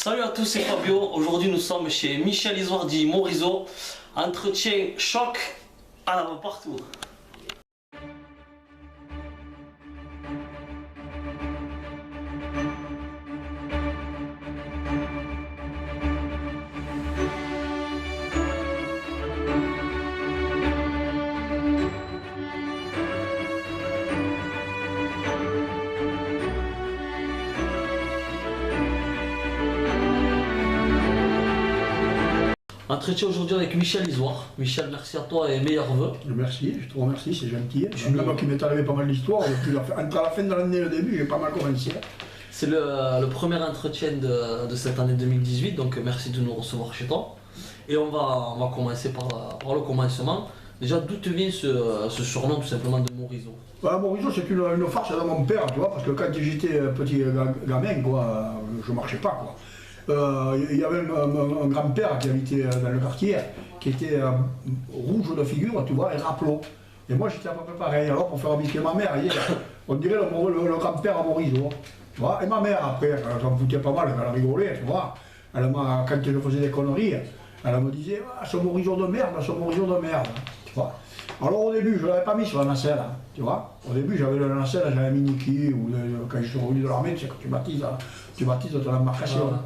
Salut à tous, c'est Fabio. Aujourd'hui, nous sommes chez Michel Isoardi Morizot. Entretien choc à la main partout. Entretien aujourd'hui avec Michel Isoard. Michel, merci à toi et meilleurs vœux. Merci, je te remercie, c'est gentil. Moi qui m'est arrivé pas mal d'histoires, entre la fin de l'année et le début, j'ai pas mal commencé. C'est le premier entretien de cette année 2018, donc merci de nous recevoir chez toi. Et on va commencer par le commencement. Déjà, d'où te vient ce surnom tout simplement de Morizot? Morizot, c'est une farce de mon père, tu vois, parce que quand j'étais petit gamin, quoi, je marchais pas, quoi. Il y avait un grand-père qui habitait dans le quartier, qui était rouge de figure, tu vois, et râpelot. Et moi j'étais à peu près pareil. Alors pour faire habiter ma mère, on dirait le grand-père à Morizot. Tu vois. Et ma mère après, j'en foutais pas mal, elle rigolait, tu vois. Quand je faisais des conneries, elle me disait ah, ce Morizot de merde, ce Morizot de merde. Tu vois. Alors au début, je ne l'avais pas mis sur la nacelle, hein, tu vois. Au début, j'avais la nacelle, j'avais mis Niki, ou quand je suis revenu de l'armée, tu sais que tu baptises ton embarcation. Ah.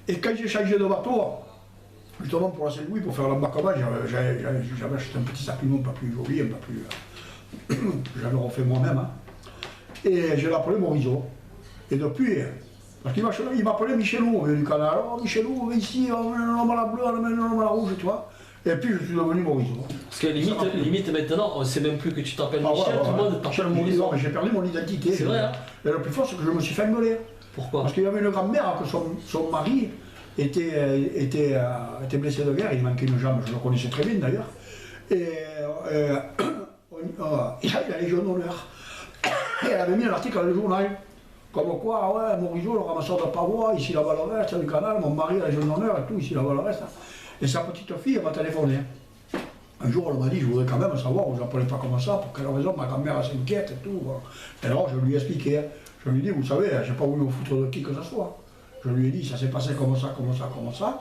Et quand j'ai changé de bateau, justement pour la Saint-Louis, pour faire l'embarquement, j'avais acheté un petit sapino un peu plus joli, un peu plus... j'avais refait moi-même. Hein. Et je l'ai appelé Morizot. Et depuis, parce qu'il m'appelait Michelou du canal. Oh Michelou, ici, on met un homme à la bleue, on met un homme à la rouge, tu vois. Et puis je suis devenu Morizot. Parce que limite maintenant, on ne sait même plus que tu t'appelles Michel, tout le monde t'appelle Morizot. J'ai perdu mon identité. C'est vrai, hein. Et le plus fort, c'est que je me suis fait engueuler. Pourquoi? Parce qu'il y avait une grand-mère, que son mari était blessé de guerre, il manquait une jambe, je le connaissais très bien d'ailleurs. Et il avait la Légion d'honneur. Et elle avait mis un article dans le journal, comme quoi, ouais, Morizot, le ramasseur de parois, ici la Valoreste, du canal, mon mari, la Légion d'honneur et tout, ici la Valoreste. Et sa petite fille, elle m'a téléphoné. Un jour, elle m'a dit, je voudrais quand même savoir, vous n'appelez pas comme ça, pour quelle raison ma grand-mère s'inquiète et tout. Et alors, je lui ai expliqué. Je lui ai dit, vous savez, je n'ai pas voulu me foutre de qui que ce soit. Je lui ai dit, ça s'est passé comme ça, comme ça, comme ça.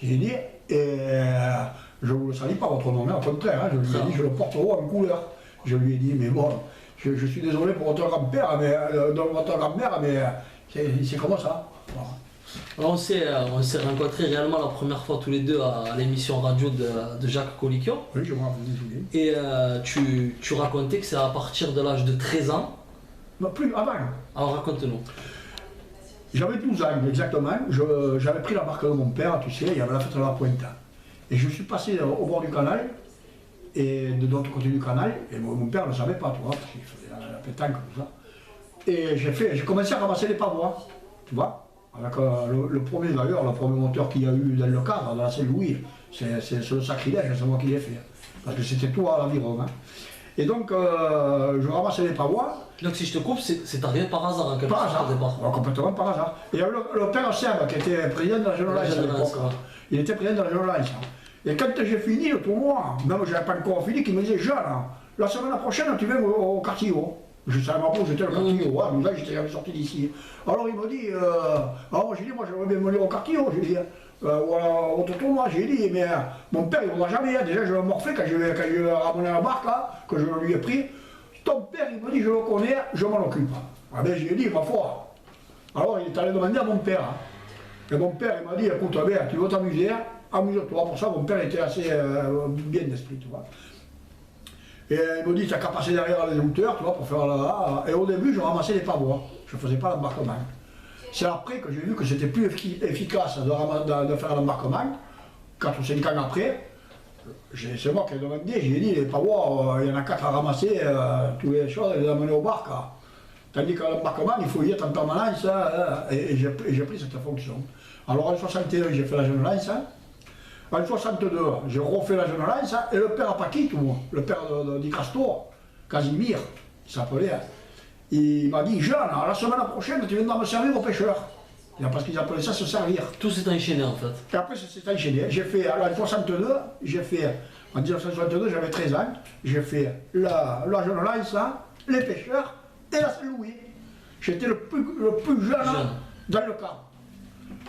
J'ai dit, et je ne vous le salis pas votre nom, mais au contraire, hein, je lui ai dit, je le porte haut en couleur. Je lui ai dit, mais bon, je suis désolé pour votre grand-père, mais votre grand-mère, mais c'est comme ça. Voilà. Alors on s'est rencontrés réellement la première fois tous les deux à l'émission radio de Jacques Colicchio. Oui, je me rappelle. Et tu racontais que c'est à partir de l'âge de 13 ans. Non, plus, avant. Alors raconte-nous. J'avais 12 ans exactement, j'avais pris la barque de mon père, tu sais, il y avait la fête de la Pointe. Et je suis passé au bord du canal, et de l'autre côté du canal, et mon père ne le savait pas, tu vois, parce qu'il faisait la pétanque, tout ça. Et j'ai commencé à ramasser les pavois, tu vois, avec le premier d'ailleurs, le premier moteur qu'il y a eu dans le cadre, dans la Saint-Louis, c'est le sacrilège, c'est moi qui l'ai fait, parce que c'était tout à l'aviron. Hein. Et donc, je ramassais les pavois. Donc si je te coupe, c'est arrivé par hasard en quelque sorte. Par hasard, complètement par hasard. Et il y avait le père Seb qui était président de la Jeune Alliance à l'époque. Il était président de la Jeune Alliance. Et quand j'ai fini le tournoi, même je n'avais pas encore fini, il me disait, Jean, la semaine prochaine tu viens au quartier haut. Je ne savais pas où j'étais le quartier haut, hein, là j'étais sorti d'ici. Alors il me dit, alors j'ai dit, moi j'aimerais bien venir au quartier haut, j'ai dit, au tournoi, j'ai dit, mais mon père il ne voit jamais, hein. Déjà je l'ai morflé quand je ramené la barque, là, que je lui ai pris. Ton père, il me dit, je le connais, je m'en occupe. Ah ben, j'ai dit, ma foi. Alors, il est allé demander à mon père. Hein. Et mon père, il m'a dit, écoute, ben, tu veux t'amuser, amuse-toi. Pour ça, mon père était assez bien d'esprit, tu vois. Et il me dit, tu n'as qu'à passer derrière les hauteurs, tu vois, pour faire là. Et au début, je ramassais les pavois. Je ne faisais pas l'embarquement. C'est après que j'ai vu que c'était plus efficace de faire l'embarquement, 4 ou 5 ans après. C'est moi qui ai demandé, j'ai dit, les pavois, il y en a 4 à ramasser, toutes les choses, et les amener au bar. Tandis qu'à l'embarquement, il faut y être en permanence, et j'ai pris cette fonction. Alors en 61, j'ai fait la Jeune Alliance. En 62, j'ai refait la Jeune Alliance, et le père Paquito, le père d'Icrasto, Casimir, il s'appelait, il m'a dit, Jean, la semaine prochaine, tu viendras me servir aux pêcheurs. Parce qu'ils appelaient ça se servir. Tout s'est enchaîné en fait. Et après, ça s'est enchaîné. J'ai fait, en 62, en 1962, j'avais 13 ans, j'ai fait la Jeune Alliance, les pêcheurs et la Saint-Louis. J'étais le plus jeune dans le camp.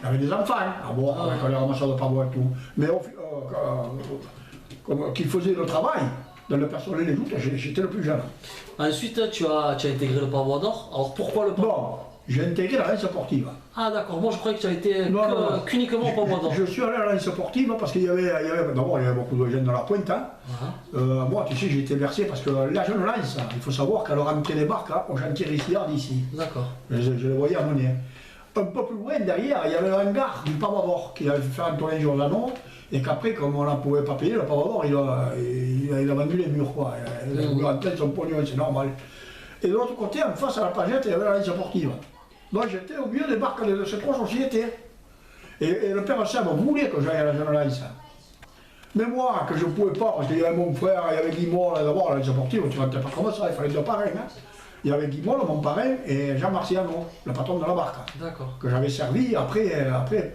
Il y avait des enfants à boire, avec les ramasseurs de pavois et tout. Mais qui faisaient le travail dans le personnel des joutes, j'étais le plus jeune. Ensuite, tu as intégré le Pavois d'Or. Alors pourquoi le Pavois Bon, d'Or? j'ai intégré la Lance sportive. Ah d'accord, moi je croyais que tu as été Non, qu'uniquement au Pavois d'Or. Je suis allé à la Lance sportive parce qu'il y avait d'abord il y avait beaucoup de jeunes dans la pointe. Hein. Moi, tu sais, j'ai été versé parce que la jeune Lance, il faut savoir qu'elle rentrait des barques au chantier Rissiard d'ici. D'accord. Je les voyais amener. Un peu plus loin, derrière, il y avait le hangar du Pavois d'Or qui avait fait un tournage Giordano et qu'après, comme on ne pouvait pas payer, le Pavois d'Or, il a vendu les murs. Quoi. Il a voulu rentrer son pognon, c'est normal. Et de l'autre côté, en face à la Pagette, il y avait la Lance sportive. Donc j'étais au milieu des barques de ces trois sociétés. Et le père Sam voulait que j'aille à la jeune Lance. Mais moi, que je ne pouvais pas, parce qu'il y avait mon frère, il y avait Guimond, d'abord la Lance sportive, tu ne rentrais pas comme ça, il fallait deux parrains. Hein. Il y avait Guimond, mon parrain, et Jean Marciano, le patron de la barque. D'accord. Que j'avais servi après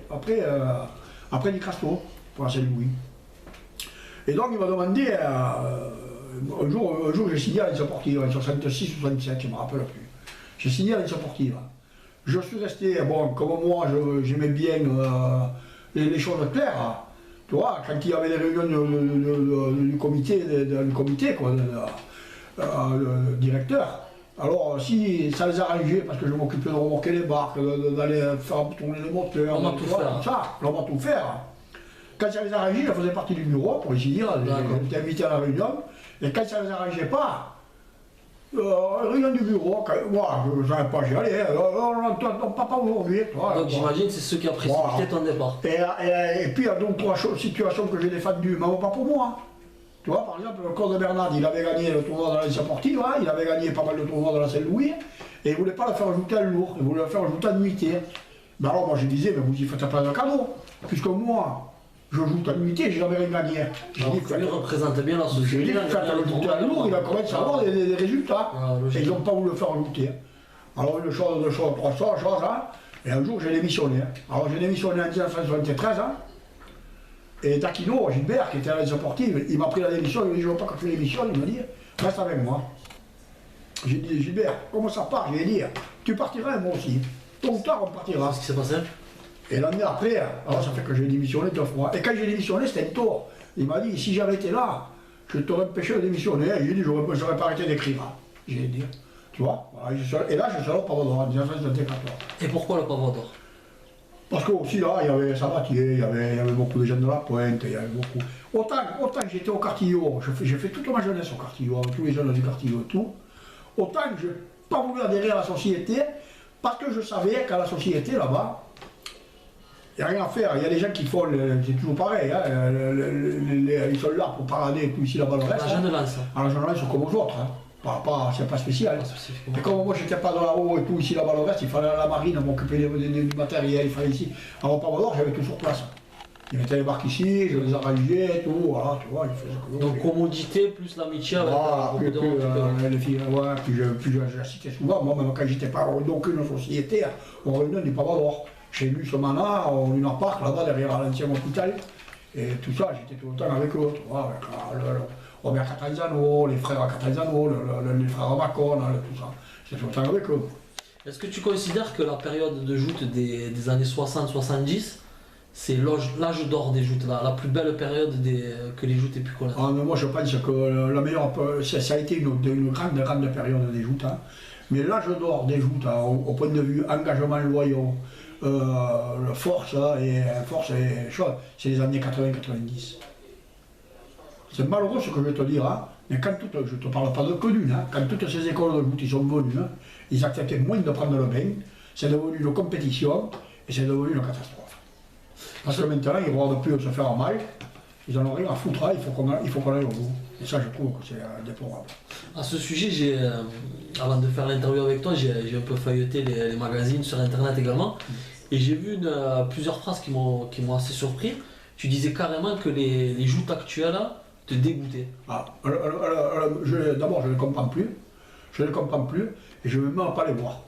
Di Castro, pour la Saint-Louis. Et donc il m'a demandé, un jour j'ai signé à l'Action sportive, en 66 ou 67, je ne me rappelle plus. J'ai signé à l'Action sportive. Je suis resté, bon, comme moi, j'aimais bien les choses claires. Tu vois, quand il y avait des réunions du comité, quoi, le directeur, alors si ça les arrangeait, parce que je m'occupais de remorquer les barques, d'aller faire tourner les moteurs, on va tout faire. Ça, on va tout faire. Quand ça les arrangeait, je faisais partie du bureau, pour ici dire, j'étais invité à la réunion, et quand ça les arrangeait pas, réunion du bureau, moi je ne savais pas j'y aller, on ne pas aujourd'hui. Donc j'imagine que c'est ce qui a précipité ton départ. Et puis il y a donc trois situations que j'ai défendues, mais pas pour moi. Tu vois, par exemple, le corps de Bernard, il avait gagné le tournoi de la Lance sportive, hein, il avait gagné pas mal de tournois de la Saint-Louis, et il ne voulait pas le faire ajouter à lourd, il voulait le faire ajouter à nuitée. Mais alors moi je disais, mais vous y faites pas de cadeau, puisque moi, je joue à nuitée, j'ai jamais rien gagné. J'ai dit que lui représente bien la société. J'ai dit que faire ajouter à lourd, il va commencer à avoir des résultats. Et ils n'ont pas voulu le faire ajouter. Alors une chose, deux choses, trois choses, hein, et un jour j'ai démissionné. Alors j'ai démissionné en 1973, hein. Et Taquino, Gilbert, qui était à la sportive, il m'a pris la démission, il m'a dit je ne veux pas que tu démissionnes, il m'a dit reste avec moi. J'ai dit Gilbert, comment ça part? Je lui ai dit tu partiras et moi aussi. Tôt ou tard on partira. Qu'est-ce qui s'est passé? Et l'année après, alors ça fait que j'ai démissionné 2 fois. Et quand j'ai démissionné, c'était un tort. Il m'a dit si j'avais été là, je t'aurais empêché de démissionner. Et j'ai dit je n'aurais pas arrêté d'écrire. J'ai dit, tu vois. Et là je suis allé au Pavois d'Or en 1974. Et pourquoi le Pavois d'Or? Parce qu'aussi là, il y avait Sabatier, il y avait beaucoup de jeunes de la pointe, il y avait beaucoup. Autant que j'étais au Cartillo, j'ai fait toute ma jeunesse au Cartillo, avec tous les jeunes du Cartillo et tout, autant que je n'ai pas voulu adhérer à la société, parce que je savais qu'à la société là-bas, il n'y a rien à faire. Il y a des gens qui font, c'est toujours pareil, hein, ils sont là pour parader, et puis ici là-bas le reste. La jeune Lance. La jeune Lance, comme aux autres. Hein. C'est pas spécial. Et comme moi j'étais pas dans la haut et tout, ici là-bas le reste, il fallait à la marine m'occuper du matériel, il fallait ici. Alors au Pavois d'Or, j'avais tout sur place. Ils mettaient les barques ici, je les arrangeais et tout, voilà, tu vois, ils faisaient comme donc commodité plus l'amitié avec les filles, ouais, puis j'assistais souvent, moi même quand j'étais pas dans aucune société, on réunit du Pavois d'Or. J'ai lu ce mana, au Luna Park, là-bas derrière l'ancien hôpital, et tout ça, j'étais tout le temps avec eux, tu vois, avec Robert Catanzano, les frères Catanzano, les frères Macon, tout ça. J'étais tout le temps avec eux. Est-ce que tu considères que la période de joute des années 60-70, c'est l'âge d'or des joutes, la plus belle période que les joutes aient pu connaître? Mais moi je pense que la meilleure, ça a été une grande période des joutes. Hein. Mais l'âge d'or des joutes, hein, au point de vue engagement loyaux, force et chose, c'est les années 80-90. C'est malheureux ce que je vais te dire, hein, mais quand je ne te parle pas de que d'une, hein, quand toutes ces écoles de joute sont venues, hein, ils acceptaient moins de prendre le bain, c'est devenu une compétition et c'est devenu une catastrophe. Parce que maintenant, ils ne regardent plus se faire mal, ils n'en ont rien à foutre, hein, il faut qu'on aille au bout. Et ça, je trouve que c'est déplorable. À ce sujet, avant de faire l'interview avec toi, j'ai un peu feuilleté les magazines sur internet également, et j'ai vu plusieurs phrases qui m'ont assez surpris. Tu disais carrément que les joutes actuelles te dégoûtaient. D'abord, je ne les comprends plus. Je ne les comprends plus et je ne veux même pas les voir.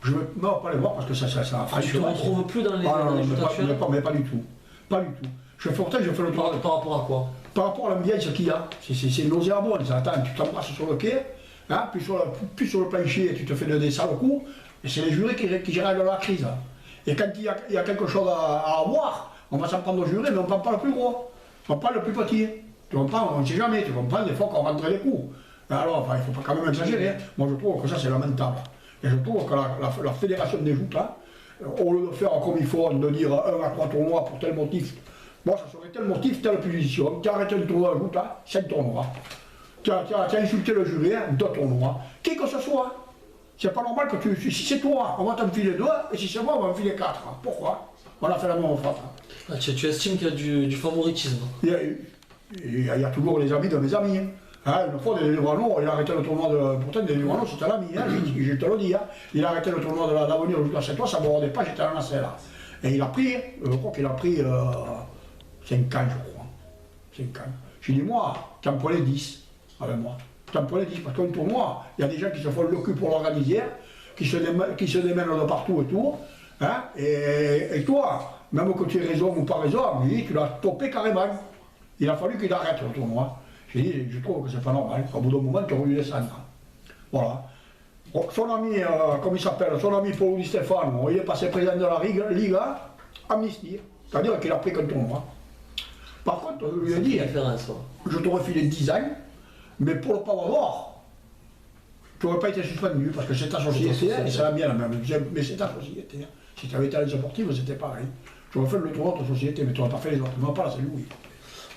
Je ne veux même pas les voir parce que ça tu ne te retrouves plus dans les joutes actuelles? Mais pas du tout. Pas du tout. Je fais le tour. Par rapport à quoi? Par rapport à l'ambiance qu'il y a. C'est nauséabond. Attends, tu t'embrasses sur le quai, hein, puis sur le plancher, tu te fais des sales coups, et c'est les jurés qui gèrent la crise. Et quand il y a quelque chose à avoir, on va s'en prendre au juré, mais on ne prend pas le plus gros. On prend le plus petit. Tu comprends? On ne sait jamais, tu comprends? Des fois qu'on rentrait les coups. Mais alors, enfin, il ne faut pas quand même exagérer. Hein. Moi, je trouve que ça, c'est lamentable. Et je trouve que la fédération des joutes, là, au lieu de faire comme il faut, de dire 1 à 3 tournois pour tel motif, moi, ça serait tel motif, telle position. Tu as arrêté le tournoi de joute, là, 5 tournois. Tu as insulté le jury, 2 tournois. Qui que ce soit. C'est pas normal que si c'est toi, on va t'en filer 2, et si c'est moi, on va en filer 4. Pourquoi? On a fait la même frappe. Ah, tu estimes qu'il y a du favoritisme? Il y a toujours les amis de mes amis. Hein, une fois, des Livrano, il a arrêté le tournoi de. Pourtant, des Livrano, c'était l'ami, hein, je te le dis. Hein. Il a arrêté le tournoi de l'avenir jusqu'à 7 ans, ça ne me rendait pas, j'étais à la nacelle. Et il a pris, je crois qu'il a pris 5 ans, je crois. 5 ans. J'ai dit, moi, tu en prenais 10 avec moi. Tu en prenais 10, parce qu'un tournoi, il y a des gens qui se font le cul pour l'organiser, qui se démènent de partout et tout. Hein, et toi, même que tu aies raison ou pas raison, lui, tu l'as topé carrément. Il a fallu qu'il arrête le tournoi. J'ai dit, je trouve que c'est pas normal. Au bout d'un moment, tu aurais dû descendre. Voilà. Son ami, comme il s'appelle, son ami Paul Di Stefano, il est passé président de la Liga, amnistie. C'est-à-dire qu'il a pris qu'un tournoi. Par contre, je lui ai dit, je t'aurais filé 10 ans, mais pour le Power d'or, tu n'aurais pas été suspendu, parce que c'est ta société, et ça va bien la même. Mais c'est ta société. Si tu avais été à la sportive, c'était pareil. Tu aurais fait le tournoi de ta société, mais tu n'aurais pas fait les autres. Non, pas là, c'est Louis.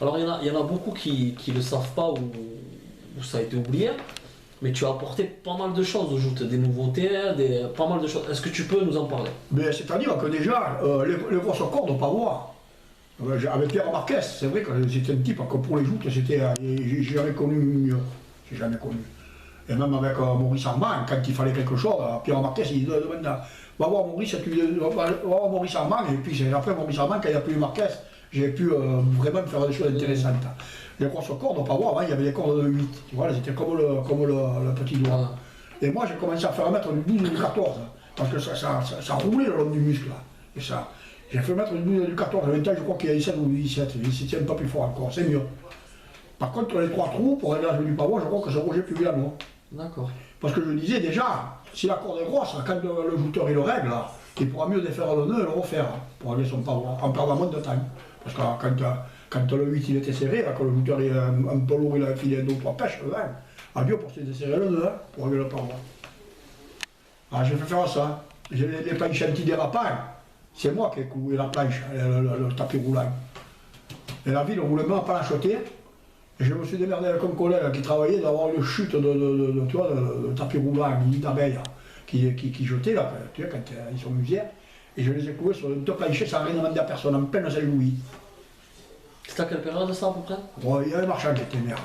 Alors il y en a beaucoup qui ne le savent pas ou ça a été oublié, mais tu as apporté pas mal de choses au joute, des nouveautés, pas mal de choses. Est-ce que tu peux nous en parler? C'est-à-dire que déjà, les grosses cordes, on ne peut pas voir. Avec Pierre Marquez, c'est vrai que c'était un type que pour les joutes, j'ai jamais connu mieux. J'ai jamais connu. Et même avec Maurice Armand, quand il fallait quelque chose, Pierre Marquez, il demande va voir Maurice, va voir Maurice Armand, et puis après Maurice Armand, quand il n'y a plus eu Marquez, j'ai pu vraiment faire des choses intéressantes. Les grosses cordes, on ne peut pas voir, avant il y avait des cordes de 8, tu vois, elles étaient comme le petit doigt. Et moi j'ai commencé à faire mettre du 12 et du 14, parce que ça roulait le long du muscle. Là. Et ça, j'ai fait mettre du 12 et du 14, maintenant je crois qu'il y a 17 ou 17, il se tient pas plus fort encore, c'est mieux. Par contre les 3 trous, pour régler du pavot, je crois que c'est Roger Pugliano. D'accord. Parce que je disais déjà, si la corde est grosse, quand le jouteur il le règle, il pourra mieux défaire le nœud et le refaire, pour régler son pavot, en perdant moins de temps. Parce que quand le 8 il était serré, quand le joueur est un peu lourd, il a filé 2 ou 3 pêches, adieu pour se desserrer le nœud, pour régler le pavot. Alors j'ai fait faire ça. Les planches antidérapants, c'est moi qui ai coulé la planche, le tapis roulant. Et la ville, on voulait même pas l'acheter. Et je me suis démerdé avec un collègue qui travaillait d'avoir une chute de tapis roulant, d'abeilles, qui jetaient là, tu vois, quand ils sont musées. Et je les ai coulés sur 2 planchers sans rien demander à personne, en pleine Saint-Louis. C'était à quelle période ça à peu près? Bon, il y avait Marchand qui était maire.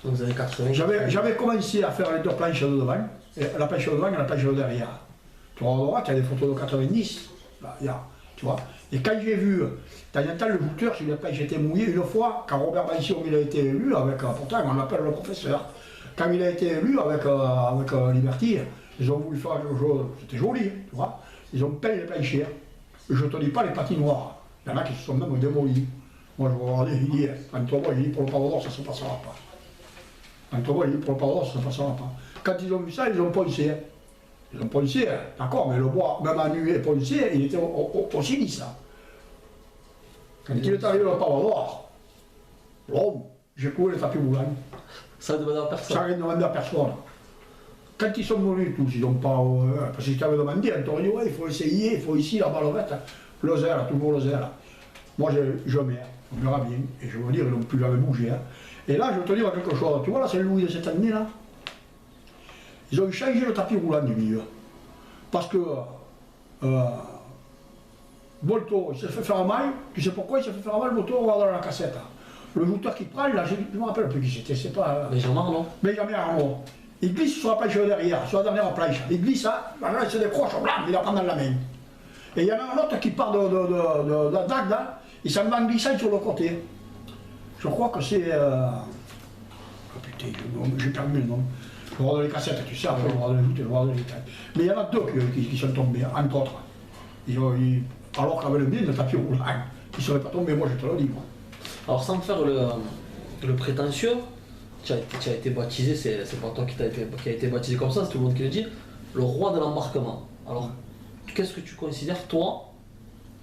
Donc vous avez 80. J'avais commencé à faire les 2 planches de devant, la planche de devant et la planche de derrière. Tu vois, à droite, il y a des photos de 90, là, tu vois. Et quand j'ai vu, dans un temps, le jouteur, sur la planche était mouillé une fois, quand Robert Bansion il a été élu, pourtant on l'appelle le professeur, quand il a été élu avec Liberty, ils ont voulu faire quelque chose, c'était joli, tu vois. Ils ont peint les planchers. Je ne te dis pas les patinoires. Il y en a qui se sont même démolis. Moi je vous regardais, il dit, quand tu vois, il dit pour le Pavot d'or, ça ne se passera pas. Quand tu vois, il dit pour le Pavot d'or, ça ne se passera pas. Quand ils ont vu ça, ils ont poncé. Ils ont poncé, d'accord, mais le bois, même à nu et poncé, il était aussi lisse. Quand il est arrivé le Pavot d'or, bon, j'ai coulé le tapis roulant. Ça ne demandait à personne. Ça ne demandait à personne. Quand ils sont venus tous, ils n'ont pas. Parce qu'ils t'avaient demandé, on t'aurait dit, ouais, il faut essayer, il faut ici, la balle l'Ozère, toujours l'Ozère. Moi, je mets, on verra bien, et je veux dire, ils n'ont plus jamais bougé. Hein. Et là, je veux te dire quelque chose. Tu vois, là, c'est le Louis de cette année-là. Ils ont changé le tapis roulant du milieu. Parce que Bolto, il s'est fait faire mal. Tu sais pourquoi il s'est fait faire mal, Bolto, on va dans la cassette. Le jouteur qui prend, là, je ne me rappelle plus qui c'était, c'est pas. Benjamin Arnaud. Benjamin Arnaud. Il glisse sur la planche de derrière, sur la dernière planche. Il glisse, là, il se décroche, blam, il la prend dans la main. Et il y en a un autre qui part de la dague, là, il s'en va en glissant sur le côté. Je crois que c'est. Oh putain, j'ai perdu le nom. Je vais regarder les cassettes, tu sais, après je vais regarder les détails. Mais il y en a 2 qui sont tombés, entre autres. Alors qu'avec le bien, le tapis roulant, ils ne seraient pas tombés, moi je te le dis. Moi. Alors sans faire le prétentieux, tu as été baptisé, c'est pas toi qui a été baptisé comme ça, c'est tout le monde qui le dit, le roi de l'embarquement. Alors, qu'est-ce que tu considères, toi,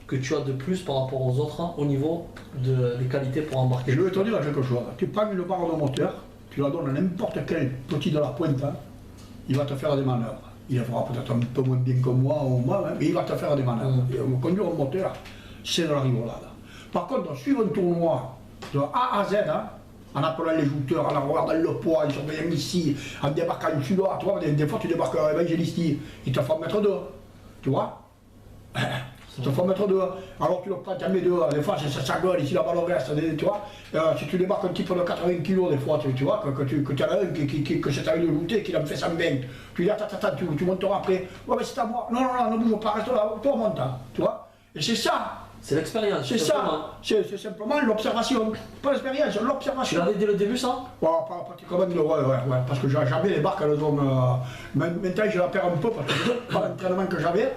que tu as de plus par rapport aux autres au niveau des qualités pour embarquer? Je vais te dire quelque chose. Tu prends une barre de moteur, tu la donnes à n'importe quel petit de la pointe, hein, il va te faire des manœuvres. Il le fera peut-être un peu moins bien que moi ou moi, hein, mais il va te faire des manœuvres. Et conduire un moteur, c'est de la rigolade. Par contre, suivre un tournoi de A à Z, hein, en appelant les jouteurs, en regardant le poids, en surveillant ici, en débarquant ici, là, tu vois, des fois tu débarques à Évangélisti, il te faut mettre deux, tu vois. Il te faut mettre deux. Alors tu le prends, tu en mets deux, des fois ça gueule, ici la balle reste, tu vois. Si tu débarques un type de 80 kg, des fois, tu vois, que tu en as un que c'est à lui de jouter, qu'il en fait 120. Tu dis, attends, tu monteras après. Ouais, mais c'est à moi. Non, ne bouge pas, reste là, toi monte, hein, tu vois. Et c'est ça. C'est l'expérience. C'est ça, c'est simplement l'observation. Pas l'expérience, l'observation. Tu l'avais dès le début, ça? Ouais, pratiquement, ouais, parce que jamais les barques, elles ont. Maintenant, je la perds un peu parce que c'est pas l'entraînement que j'avais.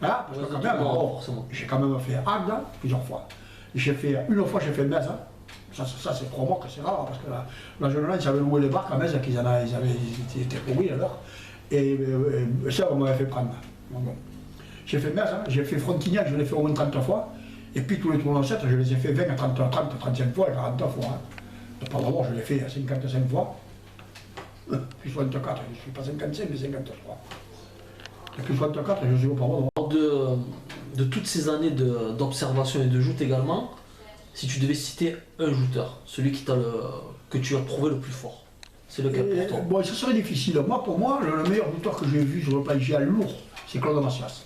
Hein, parce que quand même, j'ai quand même fait Agde plusieurs fois. Une fois, j'ai fait Metz. Hein. Ça c'est promo que c'est rare, parce que la jeune lance avait loué les barques à Metz, ils étaient pourris alors. Et ça, on m'avait fait prendre. Bon. J'ai fait Metz, hein, j'ai fait Frontignac, je l'ai fait au moins 30 fois. Et puis tous les tournois 7, je les ai fait 20 à 30, 35 fois et 40 fois. Hein. Pas d'abord, je l'ai fait 55 fois. Puis 64, je ne suis pas 55, mais 53. Et puis 64, je suis au pardon. De toutes ces années d'observation et de joute également, si tu devais citer un jouteur, celui que tu as trouvé le plus fort, c'est lequel pour toi? Bon, ça serait difficile. Pour moi, le meilleur jouteur que j'ai vu sur le plan GA lourd, c'est Claude Macias.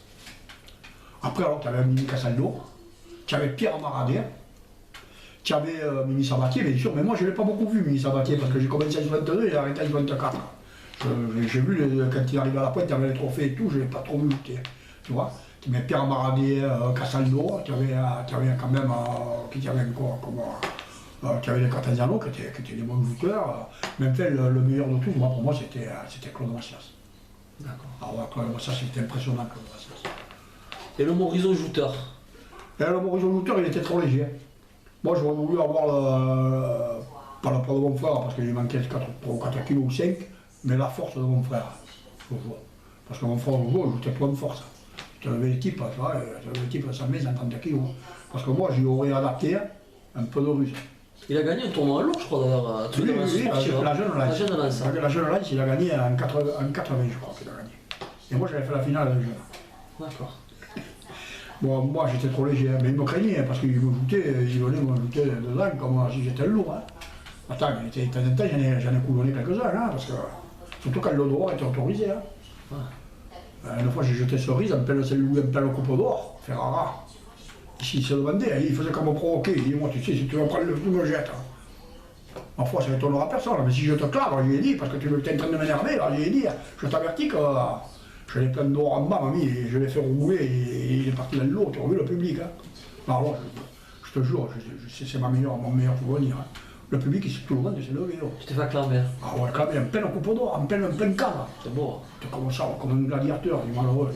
Après, alors, tu avais Mimi Cassaldo, tu avais Pierre Maradé, tu avais Mimi Sabatier, bien sûr, mais moi je ne l'ai pas beaucoup vu, Mimi Sabatier, parce que j'ai commencé à 22 et j'ai arrêté à 24. J'ai vu, quand il arrive à la pointe, il y avait les trophées et tout, je ne l'ai pas trop vu lutter, tu vois. Mais Pierre Maradé, Cassaldo, tu avais quand même, qui avait encore, tu avais les Cataniano, qui étaient des bons jouteurs. Même fait, le meilleur de tous, moi, pour moi, c'était Claude Macias. D'accord. Ah ouais, Claude Macias, c'était impressionnant, Claude Macias. Et le Morizot jouteur? Et le Morizot jouteur, il était trop léger. Moi, j'aurais voulu avoir pas la poids de mon frère, parce qu'il manquait 3 ou 4 kg ou 5, mais la force de mon frère. Parce que mon frère, il jouait plein de force. Tu avais l'équipe, tu vois, l'équipe de 100 000, 130 kg. Parce que moi, j'y aurais adapté un peu de ruse. Il a gagné un tournoi lourd, je crois, d'ailleurs. Oui, la jeune lance. La jeune lance, il a gagné en 80, je crois qu'il a gagné. Et moi, j'avais fait la finale avec jeune. D'accord. Bon, moi, j'étais trop léger, mais il me craignait, parce qu'il me joutait, il venait me jouter dedans comme si j'étais lourd. Hein. Attends, de temps en temps, j'en ai coulonné quelques-uns, hein, parce que, surtout quand le droit était autorisé. Hein. Ouais. Une fois, j'ai jeté cerise, en plein coupe d'or, Ferrara. Ici, il se demandait, il faisait comme me provoquer. Il dit, moi, tu sais, si tu veux prendre le flou, me jette. Ma foi, ça n'étonnera personne, mais si je te clave, je lui ai dit, parce que tu es en train de m'énerver, je lui ai dit, je t'avertis que je l'ai plein d'or en bas, mamie, et je l'ai fait rouler, et il est parti dans l'eau, tu as vu le public. Hein. Alors, je te jure, c'est mon meilleur souvenir. Hein. Le public, tout le monde s'est levé. Tu t'es fait acclamer? Ah ouais, acclamer, en pleine coupe d'or, en plein cadre. C'est beau. Tu comme ça, comme un gladiateur, du malheureux.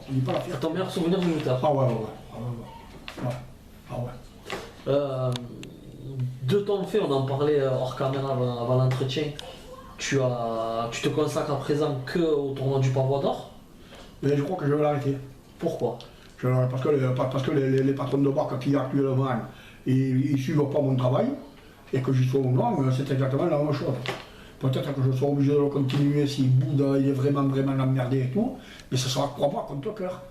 Tu dis pas la fierté. C'est ton meilleur souvenir de jouteur? Ah ouais. De ton fait, on en parlait hors caméra avant l'entretien. Tu te consacres à présent que au tournoi du Pavois d'Or? Mais je crois que je vais l'arrêter. Pourquoi? Parce que les patrons de barque qui actuellement, ils suivent pas mon travail, et que j'y sois ou non, c'est exactement la même chose. Peut-être que je serai obligé de le continuer si Bouddha il est vraiment emmerdé et tout, mais ce sera crois-moi contre cœur.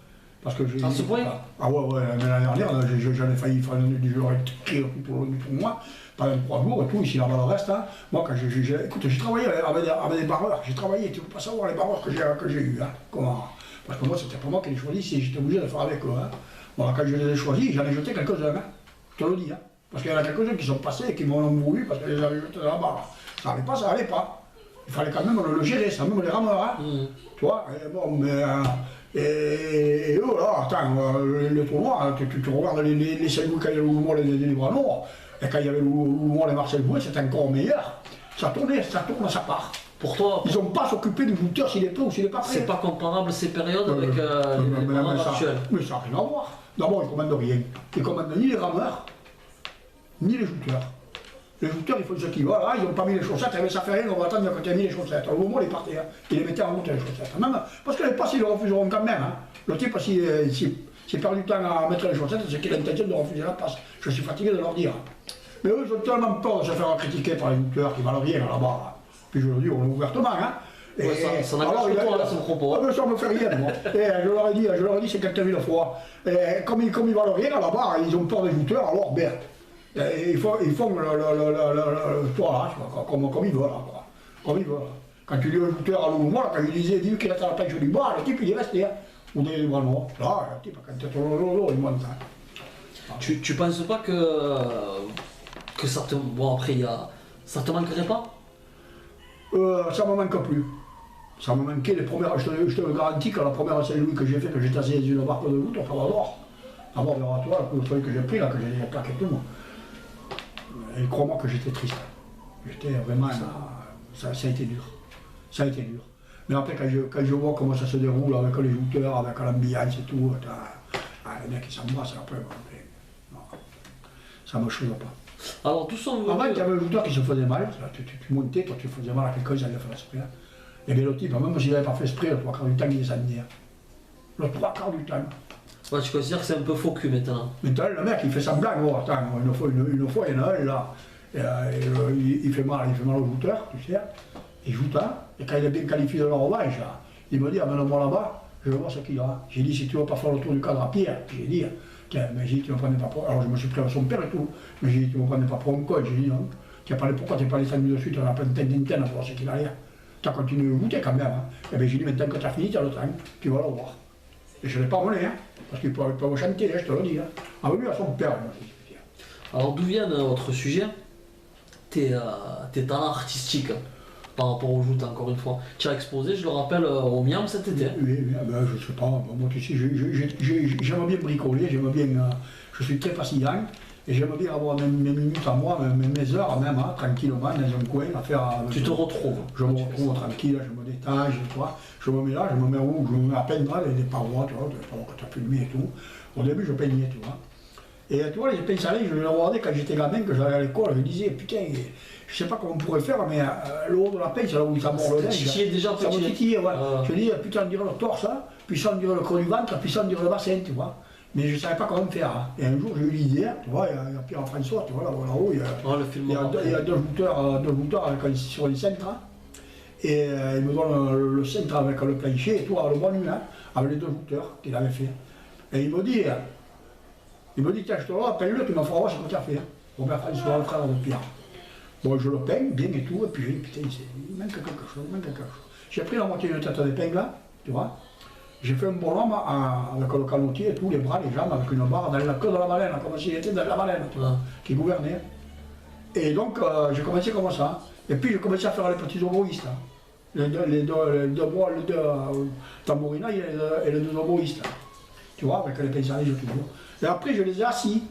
Parce que à ce point? Ah ouais, mais l'année dernière, j'en ai failli faire du jeu écrit tout au long du tournoi, pendant 3 jours et tout, ici là-bas le reste. Hein. Moi, quand écoute, j'ai travaillé avec des barreurs, tu ne peux pas savoir les barreurs que j'ai eus. Hein. Comment? Parce que moi, c'était pas moi qui les choisis, j'étais obligé de faire avec eux. Hein. Bon, quand je les ai choisis, j'en ai jeté quelques-uns, hein. Je te le dis. Hein. Parce qu'il y en a quelques-uns qui sont passés et qui m'ont voulu parce que je les avais jetés dans la barre. Ça n'allait pas. Il fallait quand même le gérer, ça, même les rameurs. Hein. Tu vois, et eux, là, attends, le tournoi, tu regardes les Saint-Louis quand il y avait Loumois et les Librano, et quand il y avait Loumois et Marcel Bouet, c'était encore meilleur. Ça tourne à sa part. Pour toi, ils n'ont pas à s'occuper du lutteur s'il est prêt ou s'il n'est pas prêt. C'est pas comparable ces périodes avec les rameurs actuels. Mais ça n'a rien à voir. D'abord, ils ne commandent rien. Ils ne commandent ni les rameurs, ni les jouteurs. Les jouteurs, ils font ce qu'ils veulent. Ah, ils n'ont pas mis les chaussettes, mais ça fait rien, on va attendre quand tu as mis les chaussettes. Au moment où ils partaient, hein, ils les mettaient en route les chaussettes. Même, parce que les passes, ils le refuseront quand même. Hein. Le type, s'il perd du temps à mettre les chaussettes, c'est qu'il a l'intention de refuser la passe. Je suis fatigué de leur dire. Mais eux, ils ont tellement peur de se faire critiquer par les jouteurs qui valent rien là-bas. Puis je le dis ouvertement. Hein. Et ouais, ça n'a pas de toi, là, son propos. Ah, ça me fait rien, moi. Et je leur ai dit, c'est quelqu'un mille fois. Et comme ils valent rien là-bas, ils ont peur des jouteurs, alors ben. Ils font le toit là, comme ils veulent. Quoi. Comme ils veulent. Quand tu dis au jouteur à l'ouvrement, quand il disait qu'il était à la pêche du bas, le type il est resté. Hein. On est vraiment. Là, le type, quand tu es au il monte. Hein. Tu penses pas que ça te. Bon, après, ça te manquerait pas? Ça me manque plus. Ça me manquait les premières. Je te le garantis que la première Saint-Louis que j'ai fait, que j'étais assis dans une barque de route, on va voir. D'abord, vers toi, le feuille que j'ai pris, là, que j'ai plaqué tout. Et crois-moi que j'étais triste. J'étais vraiment. Ça a été dur. Ça a été dur. Mais après, quand je vois comment ça se déroule avec les jouteurs, avec l'ambiance et tout, les mecs qui s'embrassent après, non, ça ne me choque pas. Alors, tout ça, avant, il y avait un jouteur qui se faisait mal. Tu montais, toi, tu faisais mal à quelqu'un, ça allait faire esprit. Hein. Et bien, le type, même s'il n'avait pas fait esprit, le 3/4 du temps, il descendait. Hein. Le 3/4 du temps. Ouais, tu considères que c'est un peu faux cul maintenant? Maintenant, le mec, il fait semblant. Oh, attends, une fois, il y en a un là. Il fait mal au joueur, tu sais. Il joue tant. Et quand il est bien qualifié de la revanche, il me dit, amène-moi là-bas, je vais voir ce qu'il y a. J'ai dit, si tu ne veux pas faire le tour du cadre à pied, j'ai dit, tiens, mais j'ai dit, tu ne me prenais pas pour. Alors je me suis pris à son père et tout. Mais j'ai dit, tu ne me prenais pas pour un coach. J'ai dit, non. Pourquoi tu n'es pas allé 5 minutes de suite, on a plein de pour voir ce qu'il a rien. Tu as continué à goûter quand même. Hein. Et bien j'ai dit, maintenant que tu as fini, tu as le temps, tu vas le voir. Et je ne l'ai pas emmené, hein, parce qu'il peut me chanter, je te le dis. Hein. Ah oui, à son père. Alors d'où vient votre sujet? Tes talents artistiques par rapport au joute, encore une fois. Tu as exposé, je le rappelle, au Miam cet été. Oui, ben, je sais pas. Moi, tu sais, j'aime bien bricoler, je suis très fascinant. Et j'aime bien avoir mes minutes à moi, mes heures même, hein, tranquillement, dans un coin, à faire. Tu te retrouves? Je me retrouve tranquille, je me détache, tu vois. Je me mets là, je me mets où? Je me mets à peindre les parois, tu vois, que tu as filmé et tout. Au début, je peignais, tu vois. Et tu vois, les pincelets, je les regardais quand j'étais gamin, que j'allais à l'école, je me disais, putain, je sais pas comment on pourrait faire, mais le haut de la pince, là où ça mord le linge, ça me titillait, ouais. Je me dis, putain, on dirait le torse, hein, puis ça, on dirait le creux du ventre, puis ça, on dirait le bassin, tu vois. Mais je ne savais pas comment faire. Hein. Et un jour, j'ai eu l'idée, tu vois, il y a Pierre-François, tu vois, là-haut, il y a deux jouteurs sur les centres. Hein. Et il me donne le centre avec le plancher et tout, le bon nu, hein, avec les deux jouteurs qu'il avait fait. Et il me dit, tiens, je te le appelle-le, tu m'en feras voir ce que tu as fait. Hein. Robert François, le frère de Pierre. Bon, je le peins bien et tout, et puis j'ai dit, putain, il manque quelque chose, J'ai pris la moitié de tête d'épingle, là, tu vois. J'ai fait un bonhomme avec le canotier et tout, les bras, les jambes, avec une barre dans la queue de la baleine, comme s'il était dans la baleine, tu vois, qui gouvernait. Et donc, j'ai commencé comme ça. Et puis, j'ai commencé à faire les petits oboïstes. Hein. Les deux tambourina et les deux oboïstes. Tu vois, avec les pincellages et tout. Et après, je les ai assis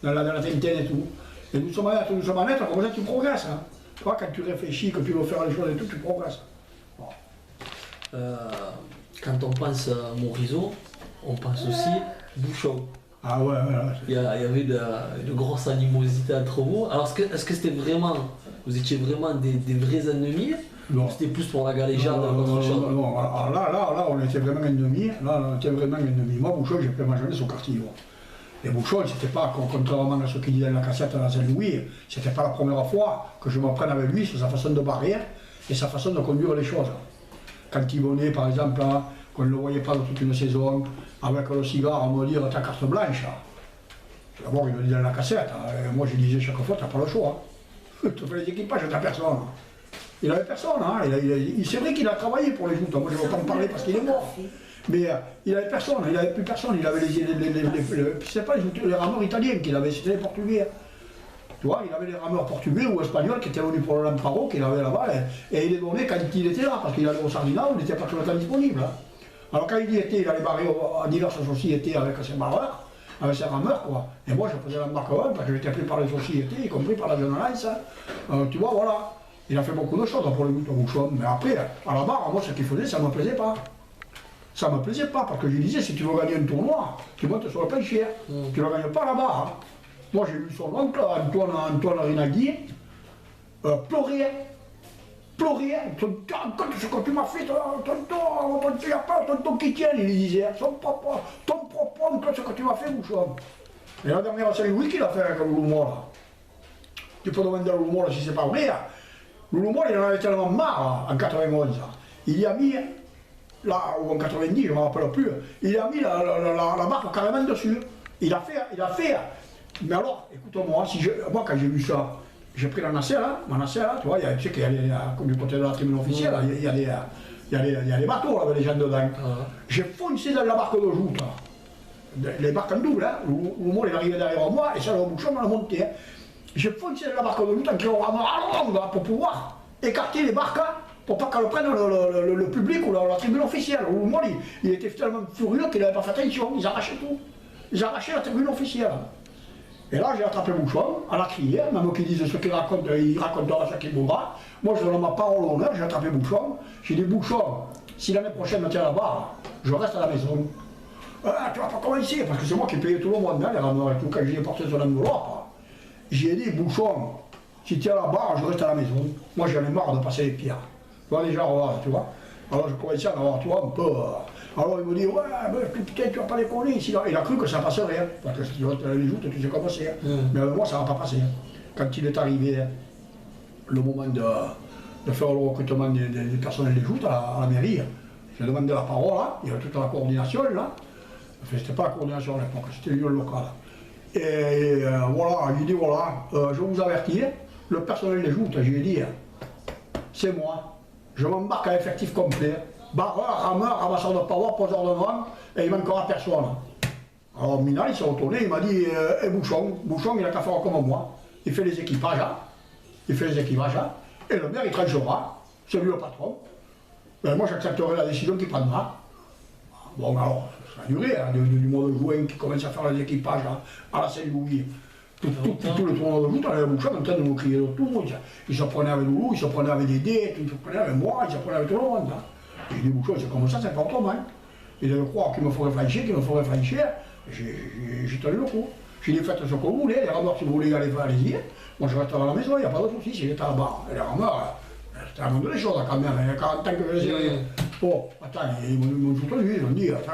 dans la vingtaine et tout. Et doucement, comme ça, tu progresses. Hein. Tu vois, quand tu réfléchis, que tu veux faire les choses et tout, tu progresses. Bon. Quand on pense à Morisot, on pense aussi Bouchon. Ah ouais, il y avait de grosses animosités entre vous. Alors est-ce que c'était vraiment, vous étiez vraiment des vrais ennemis? Non. C'était plus pour la galéjade? Non, alors là, on était vraiment ennemis. Moi, Bouchon, j'ai fait ma jeunesse au quartier. Et Bouchon, c'était pas, contrairement à ce qu'il disait dans la cassette à la Saint-Louis, c'était pas la première fois que je m'apprenne avec lui sur sa façon de barrer et sa façon de conduire les choses. Quand il venait, par exemple, qu'on ne le voyait pas dans toute une saison, avec le cigare, à me dire ta carte blanche. D'abord, il le disait dans la cassette. Et moi, je disais chaque fois, t'as pas le choix. Tu fais les équipages, t'as personne. Il n'avait personne. Hein. C'est vrai qu'il a travaillé pour les joutes. Moi, je ne veux pas en parler parce qu'il est mort. Mais il n'avait personne, il n'avait plus personne. Il avait c'est pas les rameurs italiens qu'il avait, c'était les Portugais. Tu vois, il avait les rameurs portugais ou espagnols qui étaient venus pour le Lamparo, qu'il avait là-bas, et il les donnait quand il était là, parce qu'il allait au Sardinat, on n'était pas tout le temps disponible. Hein. Alors quand il y était, il allait barrer à diverses sociétés avec ses barreurs, avec ses rameurs, quoi. Et moi, je faisais l'embarquement, parce que j'étais appelé par les sociétés, y compris par la violence. Tu vois, voilà. Il a fait beaucoup de choses pour le Bouchon. Mais après, à la barre, moi, ce qu'il faisait, ça ne me plaisait pas. Ça ne me plaisait pas, parce que je lui disais, si tu veux gagner un tournoi, tu montes sur le plancher. Tu ne le gagnes pas là-bas. Hein. Moi, j'ai eu son oncle, Antoine Rinaldi, pleurer, pleurer, tu te rends compte de ce que tu m'as fait, tonton qui tient, il disait, ton propre oncle, ce que tu m'as fait, bouchon. Et la dernière Saint-Louis qu'il a fait avec Loulou Moll. Tu peux demander à Loulou Moll si c'est pas vrai. Loulou Moll, il en avait tellement marre en 91. Il y a mis, là, ou en 90, je ne me rappelle plus, il a mis la marque carrément dessus. Il a fait. Mais alors, écoute-moi, moi quand j'ai vu ça, j'ai pris la nacelle, ma nacelle, tu vois, tu sais qu'il y a du côté de la tribune officielle, il y a des bateaux là, avec les gens dedans. J'ai foncé dans la barque de joute. Les barques en double, Loulou Moll est arrivé derrière moi et ça le bouchon m'a monté. J'ai foncé dans la barque de joute en criant pour pouvoir écarter les barques pour pas qu'elles prennent le public ou la tribune officielle. Loulou Moll, il était tellement furieux qu'il n'avait pas fait attention, ils arrachaient tout. Ils arrachaient la tribune officielle. Et là, j'ai attrapé Bouchon, à la crière, même qu'ils disent ce qu'il raconte, il racontera ce qu'il voudra. Moi, je donne ma parole au honneur, j'ai attrapé Bouchon. J'ai dit, Bouchon, si l'année prochaine me tient la barre, je reste à la maison. Tu vas pas commencer, parce que c'est moi qui payais tout le monde, les rameurs et tout, quand j'ai porté son enveloppe. J'ai dit, Bouchon, si tu es à la barre, je reste à la maison. Moi, j'en ai marre de passer les pierres. Tu vois, déjà, tu vois. Alors, je commençais à en avoir, tu vois, un peu. Alors, il me dit, ouais, putain, tu vas pas déconner. Il a cru que ça passerait, hein, parce que si tu vas les joutes, tu sais comment c'est. Mais moi, ça va pas passer. Quand il est arrivé le moment de faire le recrutement des personnels des joutes à la mairie, j'ai demandé la parole, là, il y avait toute la coordination, là. Enfin, c'était pas la coordination à l'époque, c'était l'union locale. Et voilà, j'ai dit, voilà, je vous avertis, le personnel des joutes, j'ai dit, c'est moi. Je m'embarque à effectif complet, barreur, rameur, ramasseur de power, poseur de vent, et il manquera personne. Alors Minal, il s'est retourné, il m'a dit, Bouchon, il a qu'à faire comme moi. Il fait les équipages, et le maire, il tranchera, c'est lui le patron. Et moi, j'accepterai la décision qu'il prendra. Bon, alors, ça a duré, du mois de juin, qui commence à faire les équipages à la Saint-Louis. Tout le tournoi de joute, on avait Bouchon en train de nous crier autour. Il se prenait avec Loulou, il se prenait avec Dédé, il se prenait avec moi, il se prenait avec tout le monde. Et j'ai dit, Bouchon, c'est comme ça, c'est pas autrement. Il devait croire qu'il me ferait flancher, j'ai tenu le coup. J'ai dit, faites ce que vous voulez, les rameurs, si vous voulez y aller, allez-y. Moi, je reste à la maison, il n'y a pas de souci, s'il est à la barre. Et les rameurs, c'était un monde des choses quand même, il y a 40 ans que je les ai. Bon, attends, ils m'ont soutenu, ils ont dit, attends.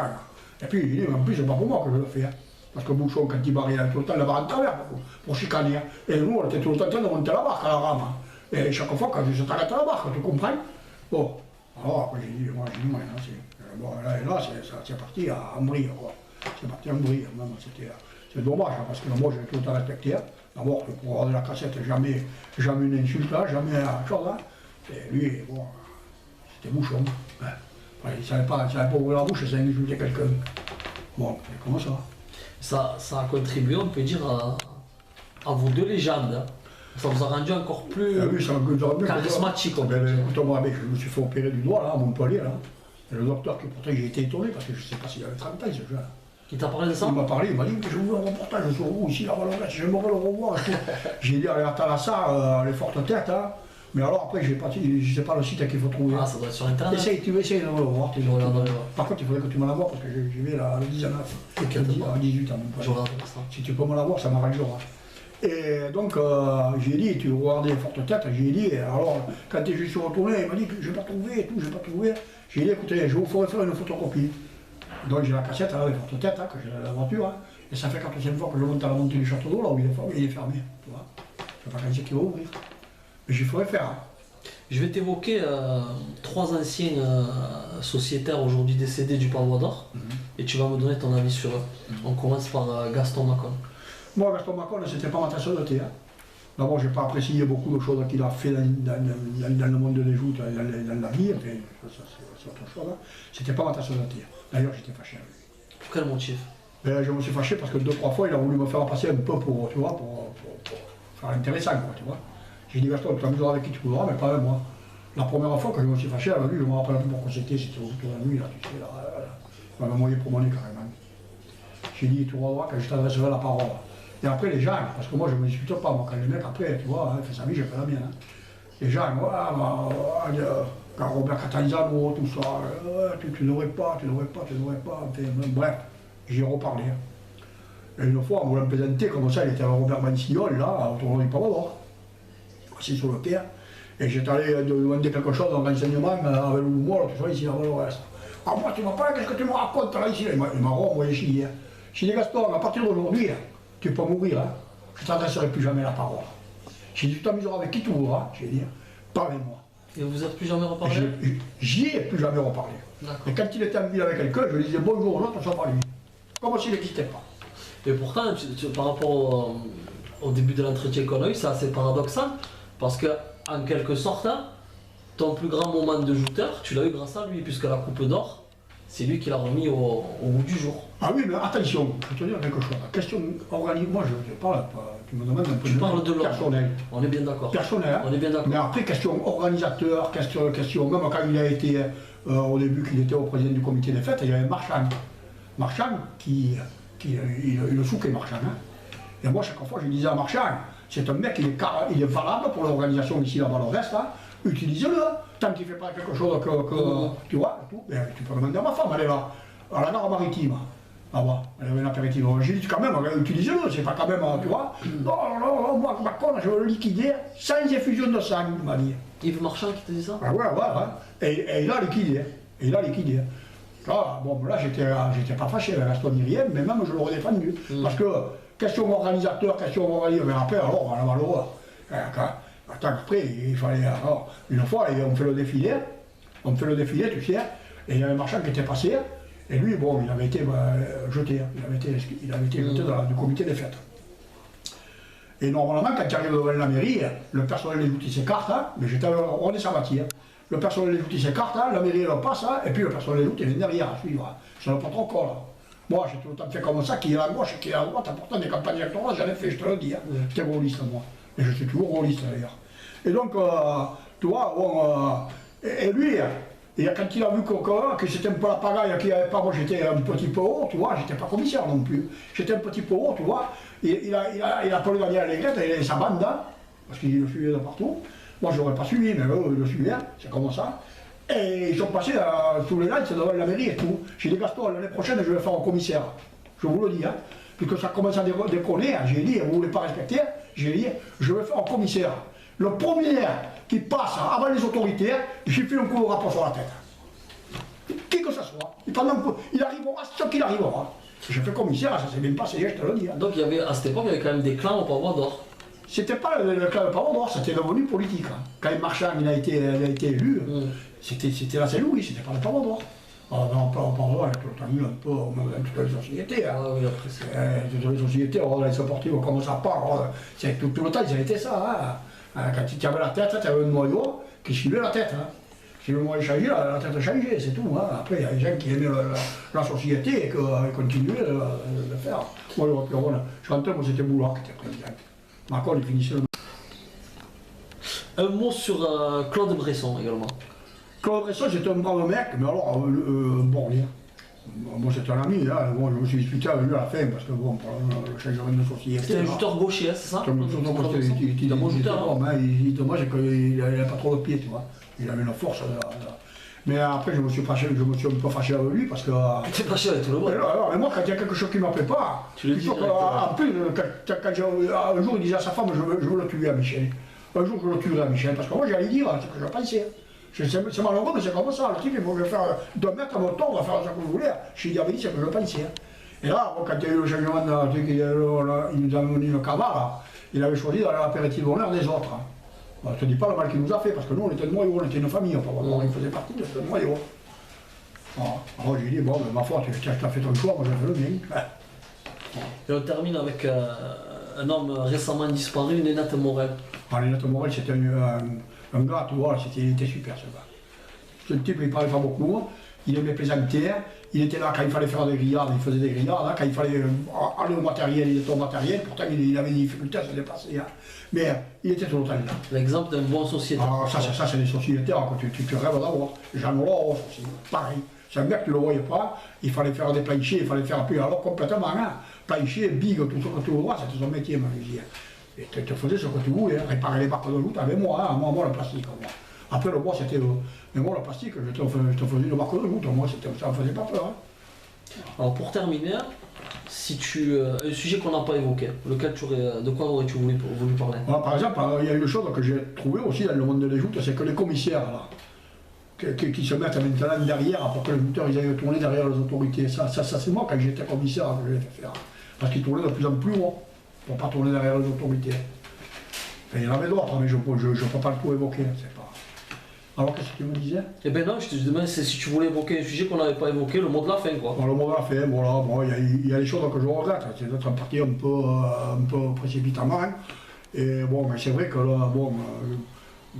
Et puis, j'ai dit, mais en plus, c'est pas pour moi que je le fais. Parce que Bouchon, quand il barrait, il avait tout le temps la barre en travers pour chicaner. Et nous, on était tout le temps en train de monter la barque à la rame. Et chaque fois, quand je t'arrête à la barque, tu comprends? Bon, alors après, j'ai dit, moi, bon, là, c'est parti à brille, quoi. C'est parti en brille, même, c'est dommage, parce que moi, j'ai tout le temps respecté. D'abord, pour avoir de la cassette, jamais une insulte, jamais une chose. Et lui, bon, c'était Bouchon. Après, il ne savait pas ouvrir la bouche, ça insultait quelqu'un. Bon, c'est comme ça. Ça a contribué, on peut dire, à vos deux légendes. Ça vous a rendu encore plus charismatique. Écoute-moi, je me suis fait opérer du doigt, là, à Montpellier. Là. Et le docteur, pourtant j'ai été étonné, parce que je ne sais pas s'il avait 30 ans, ce jeune. Il t'a parlé de ça? Il m'a parlé, il m'a dit, je vous veux un reportage sur vous, ici, là, je me le revoir. J'ai dit, allez, attends là, ça, les fortes têtes. Hein. Mais alors après, je ne sais pas le site qu'il faut trouver. Ah, ça doit être sur Internet. Essaye de le voir. Par contre, il faudrait que tu me la vois parce que je vais le 19, à 18 ans. Si tu peux me la voir, ça m'arrangera. Et donc, j'ai dit, tu regardais les fortes têtes, j'ai dit, alors, quand je suis retourné, il m'a dit, je n'ai pas trouvé et tout, je n'ai pas trouvé. J'ai dit, écoutez, je vous ferai faire une photocopie. Donc j'ai la cassette, là, les fortes têtes, que j'ai dans la voiture. Et ça fait 4e fois que je monte à la montée du château d'eau, là où il est fermé. Tu vois. Je ne sais pas quand c'est qu'il va ouvrir. Mais j'y ferais faire. Je vais t'évoquer 3 anciens sociétaires aujourd'hui décédés du Pavois d'Or, et tu vas me donner ton avis sur eux. On commence par Gaston Macon. Moi, Gaston Macon, c'était pas ma tasse de thé. D'abord, je n'ai pas apprécié beaucoup de choses qu'il a fait dans le monde des joutes, dans la vie, enfin, ça c'est autre chose. C'était pas ma tasse de thé. D'ailleurs, j'étais fâché avec lui. Pour quel motif? Je me suis fâché parce que 2-3 fois, il a voulu me faire passer un peu pour faire intéressant, quoi, tu vois. J'ai dit, Gaston, tu t'amuseras avec qui tu voudras, mais pas avec moi. La première fois que je me suis fâché avec lui, je me rappelle un peu pourquoi c'était autour de la nuit, là, tu sais, là. Il m'avait moyen promener carrément. J'ai dit, tu vas voir quand je t'adresserai la parole. Et après, les gens, parce que moi, je ne me discute pas, moi, quand les mecs, après, tu vois, il fait sa vie, j'ai fait la mienne. Hein. Les gens, quand Robert Catanzaro, tout ça, tu n'aurais pas, enfin, bref, j'ai reparlé. Et une fois, on voulait me présenter comme ça, il était avec Robert Mansillol, là, autour du Pavois d'Or. assis sur le quai, et j'étais allé demander quelque chose dans l'enseignement avec le moule, tout ça, ici, à Valorès. Ah, moi, tu m'as pas, qu'est-ce que tu me racontes là, ici? Il m'a renvoyé chier. J'ai dit, Gaston, à partir d'aujourd'hui, tu peux mourir, hein. Je ne t'adresserai plus jamais la parole. J'ai dit, tu t'amuseras avec qui tu voudras, j'ai dit, parlez-moi. Et vous n'êtes plus jamais reparlé? J'y ai plus jamais reparlé. Et quand il était en ville avec quelqu'un, je lui disais bonjour aux autres, ça pas lui. Comme s'il n'existait pas. Et pourtant, par rapport au début de l'entretien qu'on a eu, c'est assez paradoxal, parce que, en quelque sorte, hein, ton plus grand moment de jouteur, tu l'as eu grâce à lui, puisque la Coupe d'Or, c'est lui qui l'a remis au bout du jour. Ah oui, mais attention, je vais te dire quelque chose. La question organique, moi je parle pas, tu me demandes un peu de personnel. On est bien d'accord. Personnel, hein. On est bien d'accord. Mais après, question organisateur, question, même quand il a été, au début qu'il était au président du comité des fêtes, il y avait Marchand. Marchand, il le souquait Marchand. Hein. Et moi, chaque fois, je disais à Marchand, c'est un mec, il est valable pour l'organisation ici là-bas, le reste, hein. Utilise-le, tant qu'il ne fait pas quelque chose que tu vois, tout, ben, tu peux demander à ma femme, elle est là, à la gare maritime, là-bas, elle avait un apéritif. J'ai dit quand même, utilise-le, c'est pas quand même, tu vois. Non, moi, Macron, je veux le liquider sans effusion de sang, il m'a dit. Yves Marchand qui te dit ça? Ah ouais, et il a liquidé, Là, bon, là, j'étais pas fâché avec Gaston ni rien, mais même je l'aurais défendu. Parce que, question organisateur, mais après, alors, on a malheureux. Attends, après, il fallait. Alors, une fois, on fait le défilé, tu sais, et il y avait un marchand qui était passé, et lui, bon, il avait été jeté, il avait été jeté du comité des fêtes. Et normalement, quand tu arrives devant la mairie, le personnel des outils s'écarte, hein, mais j'étais au René Sabatier. Hein. Le personnel des outils s'écarte, hein, la mairie le passe, hein, et puis le personnel des outils vient derrière à suivre. Hein. C'est le protocole. Là. Moi, j'ai tout le temps fait comme ça, qui est à gauche et qui est à droite, pourtant des campagnes électorales, j'en ai fait, je te le dis. Hein. J'étais rôliste, moi. Et je suis toujours rôliste d'ailleurs. Et donc, tu vois, bon, et lui, et quand il a vu que c'était un peu la pagaille, qu'il n'y avait pas, moi j'étais un petit peu haut, tu vois, j'étais pas commissaire non plus. J'étais un petit peu haut, tu vois. Il a pas le gagner à l'église, il avait sa bande, hein, parce qu'il le suivait de partout. Moi je l'aurais pas suivi, mais eux, ils le suivaient, c'est comme ça. Et ils sont passés tous les lights devant la mairie et tout. J'ai dit, Gaston, l'année prochaine, je vais faire un commissaire. Je vous le dis, hein. Puisque ça commence à déconner, hein. J'ai dit, vous ne voulez pas respecter, j'ai dit, je vais faire un commissaire. Le premier qui passe avant les autorités, j'ai fait un coup de rapport sur la tête. Qui que ce soit. Il arrivera ce qu'il arrivera. J'ai fait commissaire, ça s'est bien passé, je te le dis. Hein. Donc à cette époque, il y avait quand même des clans au Pavois d'Or. C'était pas le clan de Pavois d'Or, c'était devenu politique. Hein. Quand Marchand il a été élu, c'était la Saint-Louis, c'était pas le Pavois d'Or. On parle avec le un peu, même toutes les sociétés. Hein. Ah oui, après c'est... Toutes les sociétés, on les sportifs, comment ça part. Tout le temps, ils été ça. Hein. Quand tu avais la tête, tu avais un noyau qui suivait la tête. Hein. Si le noyau changeait, la tête changeait, c'est tout. Hein. Après, il y a des gens qui aimaient la société et qui continuaient de le faire. Moi, je rentrais, moi, c'était Boulard qui était président. Macron, il finissait le... Un mot sur Claude Bresson également. Claude Bresson, c'était un brave mec, mais alors, borné. Moi, c'était un ami, hein. Bon, je me suis disputé avec lui à la fin, parce que bon, pour le changement de société. C'était un joueur gaucher, c'est ça? Il était dommage qu'il n'avait pas trop de pied, tu vois. Il avait une force. Mais après, je me suis un peu fâché avec lui, parce que... Tu t'es fâché avec tout le monde. Mais moi, quand il y a quelque chose qui ne me plaît pas, tu le dis. En plus, un jour, il disait à sa femme, je veux le tuer à Michel. Un jour, je le tuerai à Michel, parce que moi, j'allais dire ce que je pensais. C'est malheureux, mais c'est comme ça. Le type, il faut faire 2 mètres à mon temps, on va faire ce que vous voulez. Je lui ai dit, c'est ce que je pensais. Et là, bon, quand il y a eu le changement, il nous a amené une cavale, il avait choisi d'aller à l'apéritif d'honneur des autres. Bon, je ne te dis pas le mal qu'il nous a fait, parce que nous, on était de noyau, on était une famille, il faisait partie de ce noyau. Alors j'ai dit, bon, ben, ma foi, tu as fait ton choix, moi j'ai fait le mien. Et on termine avec un homme récemment disparu, Nénette Morel. Nénette Morel, c'était un gars, tu vois, il était super ce gars. Ce type, il ne parlait pas beaucoup, il aimait plaisanter, il était là quand il fallait faire des grillades, il faisait des grillades, hein. Quand il fallait aller au matériel, il était au matériel, pourtant il avait des difficultés à se déplacer. Hein. Mais il était tout le temps là. L'exemple d'un bon sociétaire. Ah, ça c'est des sociétaires que tu rêves d'avoir. Jean Ross aussi, pareil. C'est un mec, tu ne le voyais pas, il fallait faire des planchers, il fallait faire plus alors complètement, hein. Plancher, big, tout ce que tu vois, c'était son métier, ma vie. Et tu te faisais ce que tu voulais, hein. Réparer les barques de route avec moi, hein. moi le plastique. Moi. Après le bois c'était... mais moi le plastique, je te faisais une barque de route, moi ça ne me faisait pas peur. Hein. Alors pour terminer, si tu, un sujet qu'on n'a pas évoqué, de quoi aurais-tu voulu parler? Voilà, par exemple, il y a une chose que j'ai trouvée aussi dans le monde des joutes, c'est que les commissaires, là, qui se mettent maintenant derrière pour que les lutteurs ils aillent tourner derrière les autorités. Ça c'est moi quand j'étais commissaire que je l'ai fait faire. Parce qu'ils tournaient de plus en plus haut pour ne pas tourner derrière les autorités. Enfin, il y en avait d'autres, mais je ne peux pas le tout évoquer. C'est pas... Alors qu'est-ce que tu me disais? Eh ben non, je te demande si tu voulais évoquer un sujet qu'on n'avait pas évoqué, le mot de la fin quoi. Bon, le mot de la fin, voilà, bon, il y a des choses que je regrette, c'est d'être parti un peu précipitamment. Hein. Et bon, mais c'est vrai que là, bon,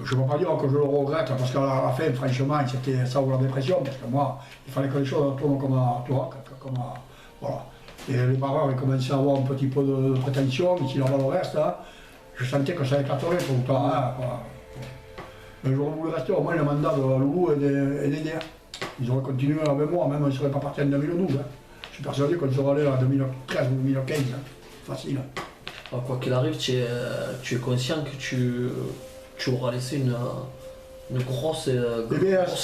je ne peux pas dire que je le regrette, parce qu'à la fin, franchement, c'était ça ou la dépression, parce que moi, il fallait que les choses tournent comme toi, voilà. Et les barreurs, ils commençaient à avoir un petit peu de prétention, mais s'il en va le reste, hein, je sentais que ça éclaterait tout le temps. Hein, mais j'aurais voulu rester au moins le mandat de Loulou et d'Eder. Ils auraient continué avec moi, même s'ils ne seraient pas partis en 2012. Hein. Je suis persuadé qu'on serait allé en 2013 ou 2015, hein. Facile. Quoi qu'il arrive, tu es conscient que tu auras laissé une grosse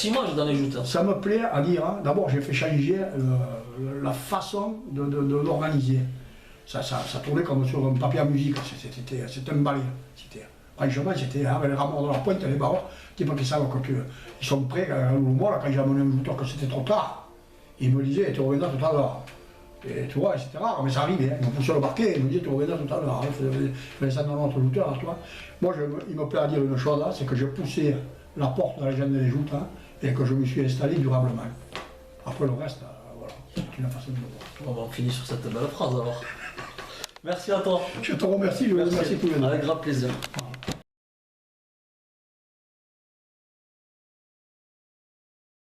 image dans les joutes. Ça me plaît à dire, hein. D'abord j'ai fait changer la façon de l'organiser. Ça tournait comme sur un papier à musique, c'était un balai. Franchement, c'était avec les rameaux de la pointe et les barreaux, tu sais pas qu'ils savent qu'ils sont prêts. Moi, là, quand j'ai amené un jouteur que c'était trop tard, il me disait tu reviendras tout à l'heure. Et tu vois, c'était rare, mais ça arrivait. Hein. Ils m'ont poussé le parquet, ils me disaient tu reviendras tout à l'heure. Il fallait ça dans notre lutteur, tu vois. Moi, il me plaît à dire une chose, là, c'est que j'ai poussé la porte de la légende des joutes hein, et que je me suis installé durablement. Après le reste, voilà, c'est une façon de le voir. On finit sur cette belle phrase alors. Merci à toi. Je te remercie, je vous remercie pour le. Avec grand plaisir.